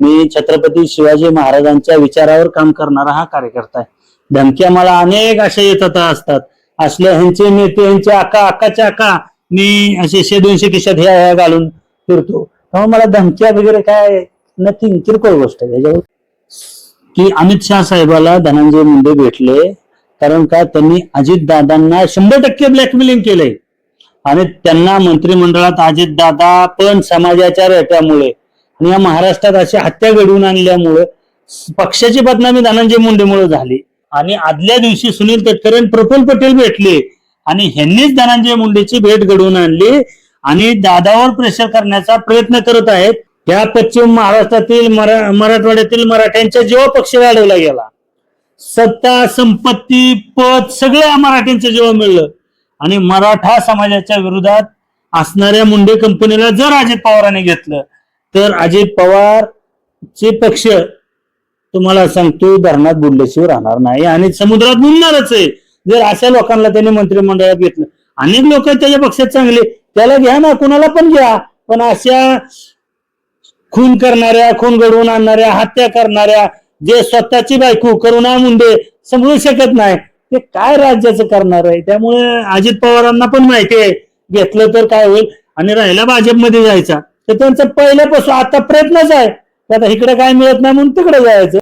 मी छत्रपती शिवाजी महाराजांच्या विचारावर काम करणारा हा कार्यकर्ता आहे। धमक्या मला अनेक अशा येतात असतात, असल्या ह्यांचे नेते ह्यांचे आकाच्या आका मी असे 100-200 खिशात ह्या घालून फिरतो, त्यामुळे मला धमक्या वगैरे काय नथिंग, किरकोळ गोष्ट आहे त्याच्यावर। की अमित शहा साहेबाला धनंजय मुंडे भेटले कारण का त्यांनी अजितदादांना 100% ब्लॅकमेलिंग केलंय आणि त्यांना मंत्रिमंडळात अजितदादा पण समाजाच्या रेट्यामुळे आणि या महाराष्ट्रात अशा हत्या घडवून आणल्यामुळे पक्षाची बदनामी धनंजय मुंडेमुळे झाली। आणि आदल्या दिवशी सुनील तटकरे आणि प्रफुल्ल पटेल भेटले आणि ह्यांनीच धनंजय मुंडेची भेट घडवून आणली आणि दादावर प्रेशर करण्याचा प्रयत्न करत आहेत। त्या पश्चिम महाराष्ट्रातील मराठवाड्यातील मराठ्यांच्या जेव्हा पक्ष वाढवला गेला, सत्ता संपत्ती पद सगळं मराठ्यांचं जेव्हा मिळलं आणि मराठा समाजाच्या विरोधात असणाऱ्या मुंडे कंपनीला जर अजित पवारांनी घेतलं तर अजित पवारचे पक्ष तुम्हाला सांगतो धरणात बुडल्याशिवाय राहणार नाही आणि समुद्रात बुडणारच आहे जर अशा लोकांना त्यांनी मंत्रिमंडळात घेतलं। अनेक लोक त्याच्या पक्षात चांगले, त्याला घ्या ना, कुणाला पण घ्या, पण अशा खून करणाऱ्या, खून घडवून आणणाऱ्या, हत्या करणाऱ्या, जे स्वतःची बायको करुणा मुंडे समजू शकत नाही ते काय राज्याचं करणार आहे। त्यामुळे अजित पवारांना पण माहिती आहे घेतलं तर काय होईल आणि राहिला भाजपमध्ये जायचा तर त्यांचा पहिल्यापासून आता प्रयत्नच आहे, आता इकडे काय मिळत नाही म्हणून तिकडे जायचं।